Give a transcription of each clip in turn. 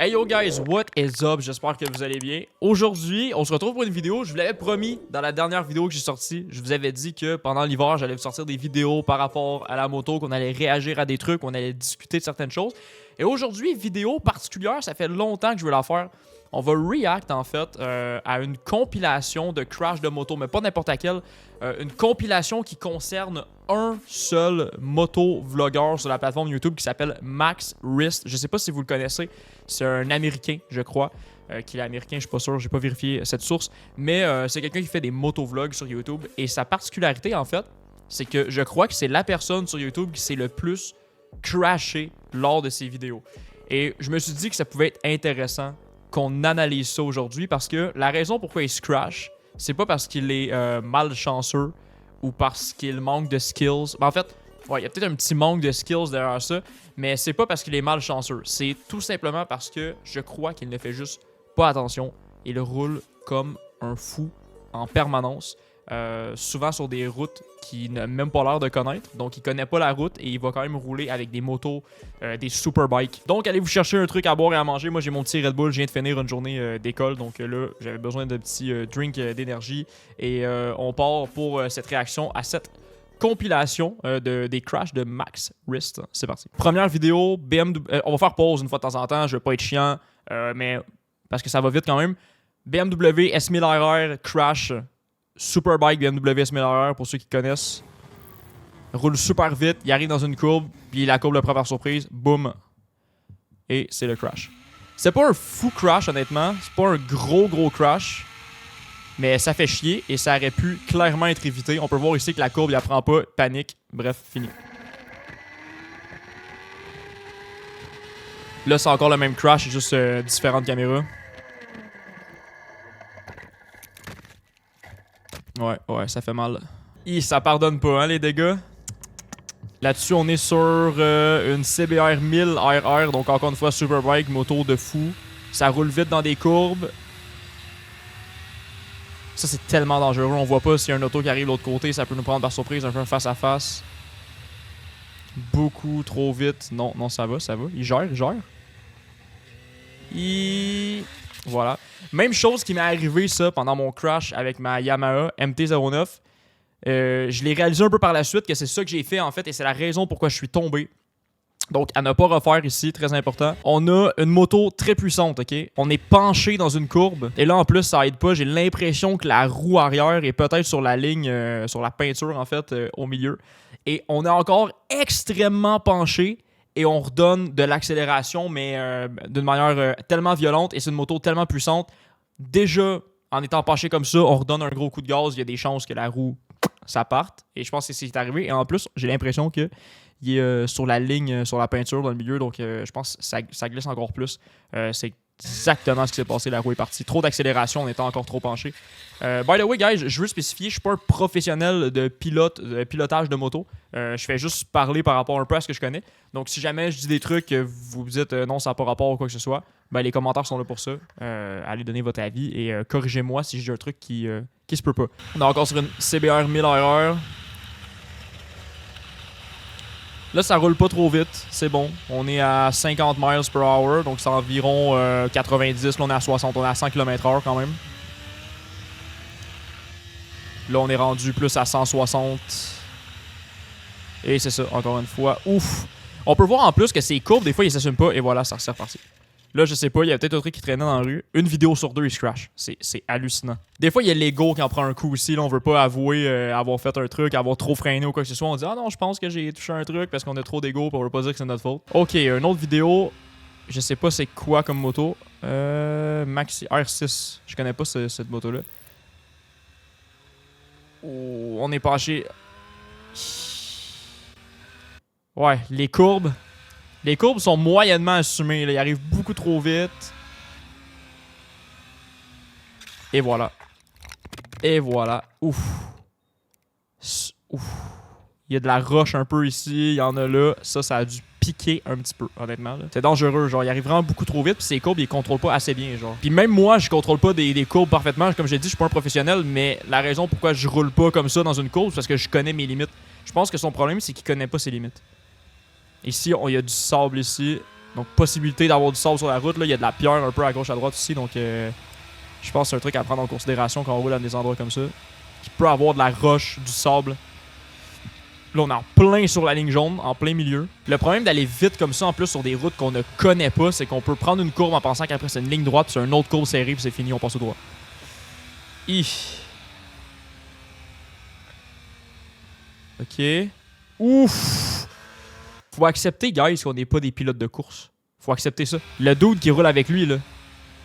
Hey yo guys, what is up? J'espère que vous allez bien. Aujourd'hui, on se retrouve pour une vidéo. Je vous l'avais promis dans la dernière vidéo que j'ai sortie. Je vous avais dit que pendant l'hiver, j'allais vous sortir des vidéos par rapport à la moto, qu'on allait réagir à des trucs, qu'on allait discuter de certaines choses. Et aujourd'hui, vidéo particulière, ça fait longtemps que je veux la faire. On va react en fait à une compilation de crash de moto, mais pas n'importe laquelle. Une compilation qui concerne un seul moto-vlogueur sur la plateforme YouTube qui s'appelle Max Wrist. Je sais pas si vous le connaissez. C'est un Américain, je crois. Qu'il est américain, je suis pas sûr, j'ai pas vérifié cette source. Mais c'est quelqu'un qui fait des motovlogs sur YouTube. Et sa particularité, en fait, c'est que je crois que c'est la personne sur YouTube qui s'est le plus crashé lors de ses vidéos. Et je me suis dit que ça pouvait être intéressant qu'on analyse ça aujourd'hui parce que la raison pourquoi il se crash, c'est pas parce qu'il est malchanceux ou parce qu'il manque de skills. Ben, en fait, ouais, il y a peut-être un petit manque de skills derrière ça, mais c'est pas parce qu'il est malchanceux. C'est tout simplement parce que je crois qu'il ne fait juste pas attention. Il roule comme un fou en permanence. Souvent sur des routes qu'il n'a même pas l'air de connaître. Donc il connaît pas la route et il va quand même rouler avec des motos, des superbikes. Donc allez vous chercher un truc à boire et à manger. Moi j'ai mon petit Red Bull, je viens de finir une journée d'école. Donc là j'avais besoin d'un petit drink d'énergie. Et on part pour cette réaction à cette compilation des crashs de Max Wrist. C'est parti. Première vidéo, BMW. On va faire pause une fois de temps en temps. Je veux pas être chiant, mais parce que ça va vite quand même. BMW S1000RR crash. Superbike BMW S1000RR pour ceux qui connaissent. Roule super vite, il arrive dans une courbe, puis la courbe le prend par surprise, boum. Et c'est le crash. C'est pas un fou crash honnêtement, c'est pas un gros crash. Mais ça fait chier et ça aurait pu clairement être évité. On peut voir ici que la courbe il la prend pas, panique, bref, fini. Là c'est encore le même crash, juste différentes caméras. Ouais, ça fait mal. Ça pardonne pas, hein, les dégâts. Là-dessus, on est sur une CBR 1000 RR, donc encore une fois, Superbike, moto de fou. Ça roule vite dans des courbes. Ça, c'est tellement dangereux. On voit pas s'il y a un auto qui arrive de l'autre côté, ça peut nous prendre par surprise, un peu face à face. Beaucoup trop vite. Non, ça va. Il gère. Voilà. Même chose qui m'est arrivé ça pendant mon crash avec ma Yamaha MT-09. Je l'ai réalisé un peu par la suite que c'est ça que j'ai fait en fait et c'est la raison pourquoi je suis tombé. Donc à ne pas refaire ici, très important. On a une moto très puissante, ok? On est penché dans une courbe et là en plus ça aide pas. J'ai l'impression que la roue arrière est peut-être sur la ligne, sur la peinture en fait, au milieu. Et on est encore extrêmement penché. Et on redonne de l'accélération, mais d'une manière tellement violente. Et c'est une moto tellement puissante. Déjà, en étant penché comme ça, on redonne un gros coup de gaz. Il y a des chances que la roue, ça parte. Et je pense que c'est ce qui est arrivé. Et en plus, j'ai l'impression qu'il est sur la ligne, sur la peinture dans le milieu. Donc, je pense que ça glisse encore plus. C'est exactement ce qui s'est passé. La roue est partie. Trop d'accélération, on était encore trop penché. By the way, guys, je veux spécifier, je suis pas un professionnel de pilotage de moto. Je fais juste parler par rapport un peu à ce que je connais. Donc, si jamais je dis des trucs, vous vous dites non, ça n'a pas rapport ou quoi que ce soit, ben, les commentaires sont là pour ça. Allez donner votre avis et corrigez-moi si je dis un truc qui se peut pas. On est encore sur une CBR 1000RR. Là, ça roule pas trop vite, c'est bon. On est à 50 miles per hour, donc c'est environ 90. Là, on est à 60, on est à 100 km/h quand même. Là, on est rendu plus à 160. Et c'est ça, encore une fois. Ouf! On peut voir en plus que ces courbes, des fois, ils s'assument pas. Et voilà, ça s'est reparti. Là, je sais pas, il y a peut-être un truc qui traînait dans la rue. Une vidéo sur deux, il se crash. C'est hallucinant. Des fois, il y a l'ego qui en prend un coup aussi. Là, on veut pas avouer avoir fait un truc, avoir trop freiné ou quoi que ce soit. On dit « Ah non, je pense que j'ai touché un truc parce qu'on a trop d'ego, puis on veut pas dire que c'est notre faute. » Ok, une autre vidéo. Je sais pas c'est quoi comme moto. Maxi R6. Je connais pas cette moto-là. Oh, on est penché. Ouais, les courbes. Les courbes sont moyennement assumées. Là. Ils arrivent beaucoup trop vite. Et voilà. Ouf. Ouf. Il y a de la roche un peu ici. Il y en a là. Ça a dû piquer un petit peu, honnêtement. C'est dangereux. Genre, il arrive vraiment beaucoup trop vite. Puis ces courbes, ils contrôlent pas assez bien. Genre. Puis même moi, je contrôle pas des courbes parfaitement. Comme j'ai dit, je suis pas un professionnel. Mais la raison pourquoi je roule pas comme ça dans une courbe, c'est parce que je connais mes limites. Je pense que son problème, c'est qu'il connaît pas ses limites. Ici, il y a du sable ici. Donc, possibilité d'avoir du sable sur la route. Là. Il y a de la pierre un peu à gauche, à droite aussi. Donc, je pense que c'est un truc à prendre en considération quand on roule dans des endroits comme ça. Qui peut avoir de la roche, du sable. Là, on est en plein sur la ligne jaune, en plein milieu. Le problème d'aller vite comme ça, en plus, sur des routes qu'on ne connaît pas, c'est qu'on peut prendre une courbe en pensant qu'après, c'est une ligne droite, puis c'est une autre courbe serrée, puis c'est fini, on passe au droit. Ok. Ouf! Faut accepter, guys, qu'on n'est pas des pilotes de course. Faut accepter ça. Le dude qui roule avec lui, là.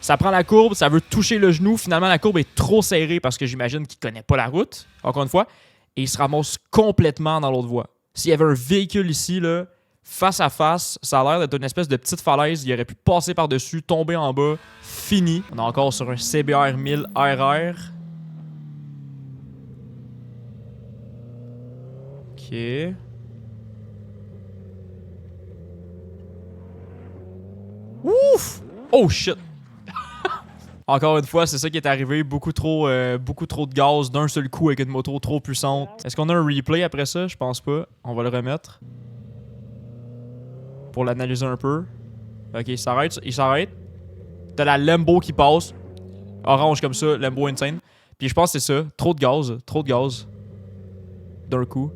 Ça prend la courbe, ça veut toucher le genou. Finalement, la courbe est trop serrée parce que j'imagine qu'il connaît pas la route, encore une fois. Et il se ramasse complètement dans l'autre voie. S'il y avait un véhicule ici, là, face à face, ça a l'air d'être une espèce de petite falaise. Il aurait pu passer par-dessus, tomber en bas. Fini. On est encore sur un CBR 1000 RR. Ok. Ouf! Oh shit! Encore une fois, c'est ça qui est arrivé. Beaucoup trop de gaz d'un seul coup avec une moto trop puissante. Est-ce qu'on a un replay après ça? Je pense pas. On va le remettre. Pour l'analyser un peu. Ok, il s'arrête. Il s'arrête. T'as la Lambo qui passe. Orange comme ça, Lambo insane. Puis je pense que c'est ça. Trop de gaz. Trop de gaz. D'un coup.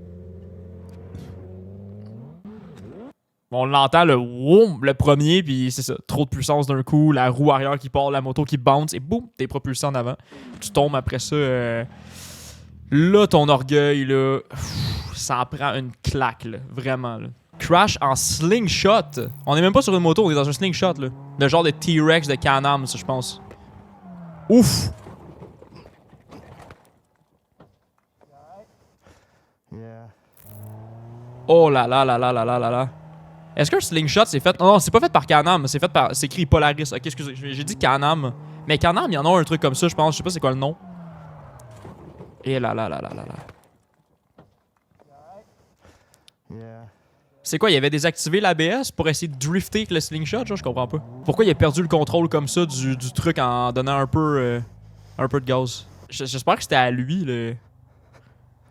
On l'entend le woum, le premier, puis c'est ça. Trop de puissance d'un coup, la roue arrière qui part, la moto qui bounce, et boum, t'es propulsé en avant. Tu tombes après ça. Là, ton orgueil, là, ça en prend une claque, là, vraiment. Là. Crash en slingshot. On est même pas sur une moto, on est dans un slingshot, là. Le genre de T-Rex de Can-Am, ça, je pense. Ouf! Oh là là là là là là là là. Est-ce qu'un slingshot c'est fait... Non, c'est pas fait par Can-Am, c'est fait par... C'est écrit Polaris. Ok, excusez, j'ai dit Can-Am. Mais Can-Am, il y en a un truc comme ça, je pense. Je sais pas c'est quoi le nom. Et là là là là là là. C'est quoi, il avait désactivé l'ABS pour essayer de drifter avec le slingshot? Genre, je comprends pas. Pourquoi il a perdu le contrôle comme ça du truc en donnant un peu de gaz? J'espère que c'était à lui,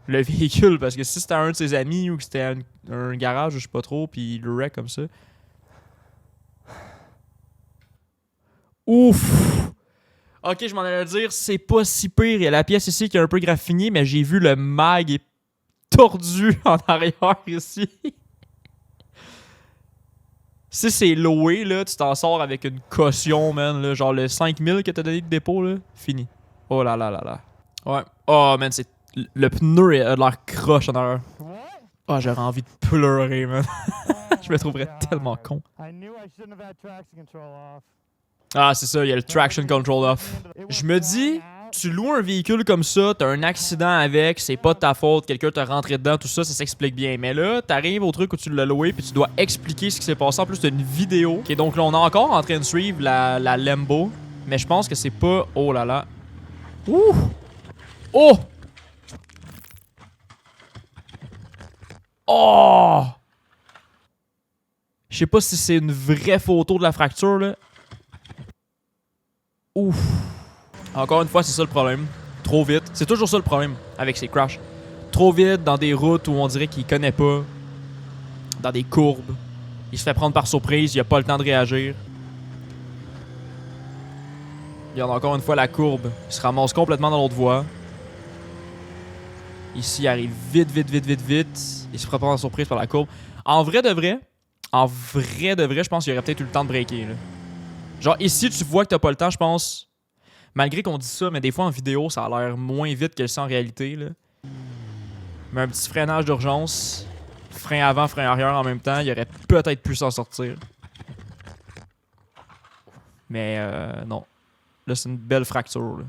le véhicule, parce que si c'était un de ses amis ou que c'était un garage, je sais pas trop, puis il le wreck comme ça. Ouf! Ok, je m'en allais dire, c'est pas si pire. Il y a la pièce ici qui est un peu graffinée, mais j'ai vu le mag est tordu en arrière ici. Si c'est loué, là, tu t'en sors avec une caution, man. Là, genre le 5000 que t'as donné de dépôt, là, fini. Oh là là là là. Ouais. Oh, man, c'est... Le pneu a de l'air croche en arrière. Oh, j'aurais envie de pleurer, man. Je me trouverais tellement con. Ah, c'est ça, il y a le traction control off. Je me dis, tu loues un véhicule comme ça, t'as un accident avec, c'est pas de ta faute, quelqu'un t'a rentré dedans, tout ça, ça s'explique bien. Mais là, t'arrives au truc où tu l'as loué, puis tu dois expliquer ce qui s'est passé. En plus, t'as une vidéo. Ok, donc là, on est encore en train de suivre la Lambo. Mais je pense que c'est pas... Oh là là. Ouh! Oh! Oh! Je sais pas si c'est une vraie photo de la fracture, là. Ouf! Encore une fois, c'est ça le problème. Trop vite. C'est toujours ça le problème avec ces crashs. Trop vite dans des routes où on dirait qu'il connaît pas. Dans des courbes. Il se fait prendre par surprise, il a pas le temps de réagir. Regarde encore une fois la courbe. Il se ramasse complètement dans l'autre voie. Ici, il arrive vite. Il se fait prendre par surprise par la courbe. En vrai de vrai, je pense qu'il aurait peut-être eu le temps de breaker. Là. Genre ici, tu vois que t'as pas le temps, je pense. Malgré qu'on dit ça, mais des fois en vidéo, ça a l'air moins vite que ça en réalité. Là. Mais un petit freinage d'urgence, frein avant, frein arrière en même temps, il aurait peut-être pu s'en sortir. Mais non. Là, c'est une belle fracture. Là.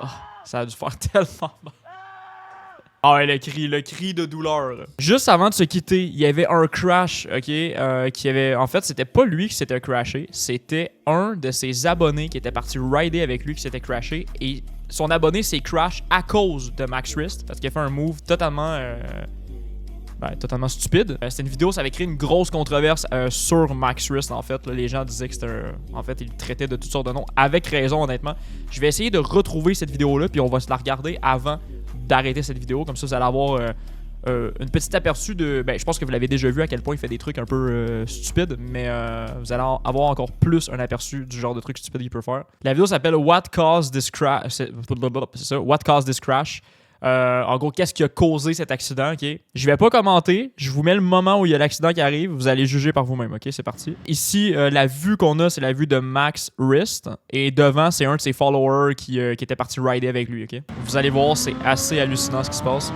Oh, ça a dû faire tellement mal. Ah ouais, le cri de douleur. Juste avant de se quitter, il y avait un crash, ok, qui avait... En fait, c'était pas lui qui s'était crashé, c'était un de ses abonnés qui était parti rider avec lui qui s'était crashé, et son abonné s'est crash à cause de Max Wrist, parce qu'il a fait un move totalement... totalement stupide. C'était une vidéo, ça avait créé une grosse controverse sur Max Wrist, en fait. Là, les gens disaient que c'était En fait, ils le traitaient de toutes sortes de noms, avec raison, honnêtement. Je vais essayer de retrouver cette vidéo-là, puis on va se la regarder avant d'arrêter cette vidéo. Comme ça, vous allez avoir une petite aperçu de... Ben, je pense que vous l'avez déjà vu à quel point il fait des trucs un peu stupides, mais vous allez avoir encore plus un aperçu du genre de trucs stupides qu'il peut faire. La vidéo s'appelle What Caused This Crash? C'est ça, What Caused This Crash? En gros, qu'est-ce qui a causé cet accident, ok? Je vais pas commenter, je vous mets le moment où il y a l'accident qui arrive, vous allez juger par vous-même, ok? C'est parti. Ici, la vue qu'on a, c'est la vue de Max Wrist, et devant, c'est un de ses followers qui était parti rider avec lui, ok? Vous allez voir, c'est assez hallucinant ce qui se passe.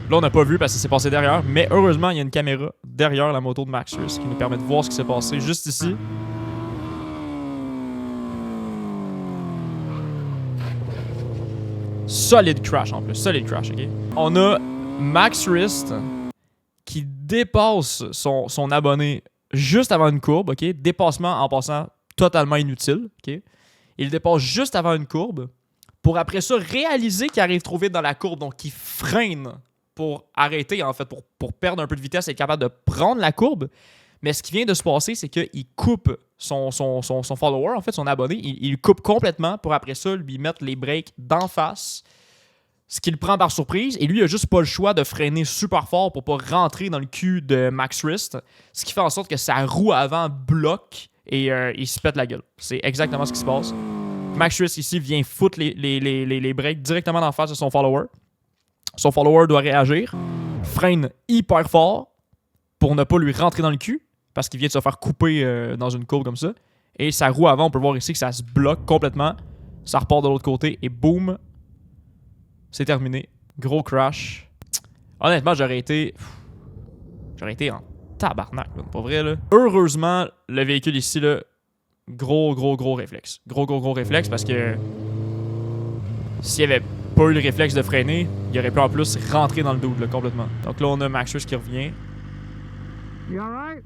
Là, on n'a pas vu parce que ça s'est passé derrière, mais heureusement, il y a une caméra derrière la moto de Max Wrist qui nous permet de voir ce qui s'est passé juste ici. Solide crash en plus, solide crash, ok? On a Max Wrist qui dépasse son abonné juste avant une courbe, ok? Dépassement en passant totalement inutile, ok? Il dépasse juste avant une courbe pour après ça réaliser qu'il arrive trop vite dans la courbe, donc il freine pour arrêter en fait, pour perdre un peu de vitesse et être capable de prendre la courbe. Mais ce qui vient de se passer, c'est qu'il coupe son follower, en fait, son abonné, il coupe complètement pour après ça lui mettre les breaks d'en face, ce qui le prend par surprise. Et lui, il a juste pas le choix de freiner super fort pour pas rentrer dans le cul de Max Wrist, ce qui fait en sorte que sa roue avant bloque et il se pète la gueule. C'est exactement ce qui se passe. Max Wrist ici vient foutre les breaks directement d'en face de son follower. Son follower doit réagir, freine hyper fort pour ne pas lui rentrer dans le cul, parce qu'il vient de se faire couper dans une courbe comme ça. Et sa roue avant, on peut voir ici que ça se bloque complètement. Ça repart de l'autre côté et boum, c'est terminé. Gros crash. Honnêtement, j'aurais été en tabarnak, là, pas vrai, là. Heureusement, le véhicule ici, là, gros réflexe. Gros réflexe parce que s'il n'y avait pas eu le réflexe de freiner, il aurait pu en plus rentrer dans le double là, complètement. Donc là, on a Max Wrist qui revient. You alright?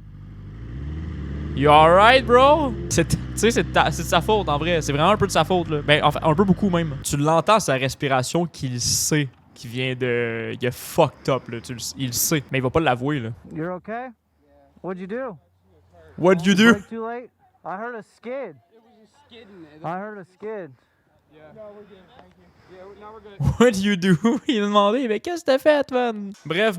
You alright, bro? Tu sais, c'est de sa faute, en vrai. C'est vraiment un peu de sa faute, là. Ben, enfin, un peu beaucoup, même. Tu l'entends, sa respiration, qu'il sait qu'il vient de... Il est fucked up, là. Il le sait. Mais il va pas l'avouer, là. You're okay? What'd you do? What'd you do? Brake too late? I heard a skid. It was just skidding. I heard a skid. Yeah. No, we're good. Thank you. Yeah, now we're good. What'd you do? Il a demandé, mais qu'est-ce que t'as fait, man? Bref.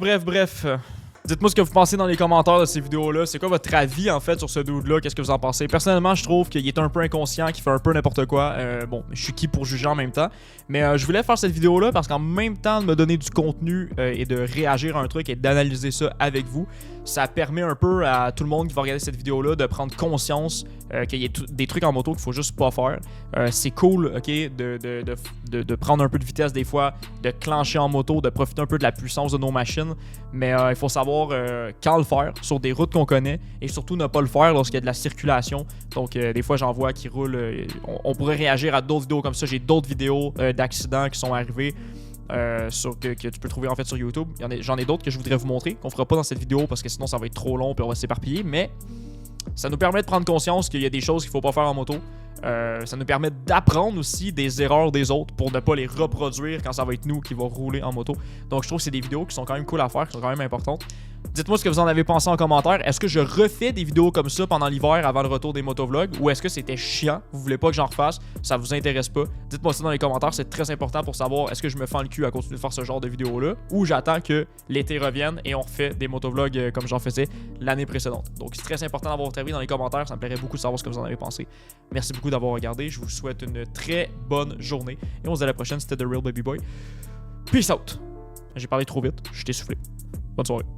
Dites-moi ce que vous pensez dans les commentaires de ces vidéos-là. C'est quoi votre avis, en fait, sur ce dude-là? Qu'est-ce que vous en pensez? Personnellement, je trouve qu'il est un peu inconscient, qu'il fait un peu n'importe quoi. Bon, je suis qui pour juger en même temps? Mais je voulais faire cette vidéo-là parce qu'en même temps de me donner du contenu et de réagir à un truc et d'analyser ça avec vous, ça permet un peu à tout le monde qui va regarder cette vidéo-là de prendre conscience qu'il y a des trucs en moto qu'il faut juste pas faire. C'est cool, ok, de prendre un peu de vitesse des fois, de clencher en moto, de profiter un peu de la puissance de nos machines, mais il faut savoir quand le faire sur des routes qu'on connaît et surtout ne pas le faire lorsqu'il y a de la circulation. Donc des fois j'en vois qui roulent, on pourrait réagir à d'autres vidéos comme ça. J'ai d'autres vidéos d'accidents qui sont arrivés que tu peux trouver en fait sur YouTube. J'en ai d'autres que je voudrais vous montrer, qu'on fera pas dans cette vidéo parce que sinon ça va être trop long et on va s'éparpiller, mais ça nous permet de prendre conscience qu'il y a des choses qu'il faut pas faire en moto. Ça nous permet d'apprendre aussi des erreurs des autres pour ne pas les reproduire quand ça va être nous qui va rouler en moto. Donc je trouve que c'est des vidéos qui sont quand même cool à faire, qui sont quand même importantes. Dites-moi ce que vous en avez pensé en commentaire. Est-ce que je refais des vidéos comme ça pendant l'hiver avant le retour des motovlogs ou est-ce que c'était chiant? Vous voulez pas que j'en refasse? Ça vous intéresse pas? Dites-moi ça dans les commentaires, c'est très important pour savoir est-ce que je me fends le cul à continuer de faire ce genre de vidéos-là ou j'attends que l'été revienne et on refait des motovlogs comme j'en faisais l'année précédente. Donc c'est très important d'avoir votre avis dans les commentaires, ça me plairait beaucoup de savoir ce que vous en avez pensé. Merci beaucoup d'avoir regardé, je vous souhaite une très bonne journée et on se dit à la prochaine, c'était The Real Baby Boy. Peace out! J'ai parlé trop vite, je t'ai soufflé. Bonne soirée.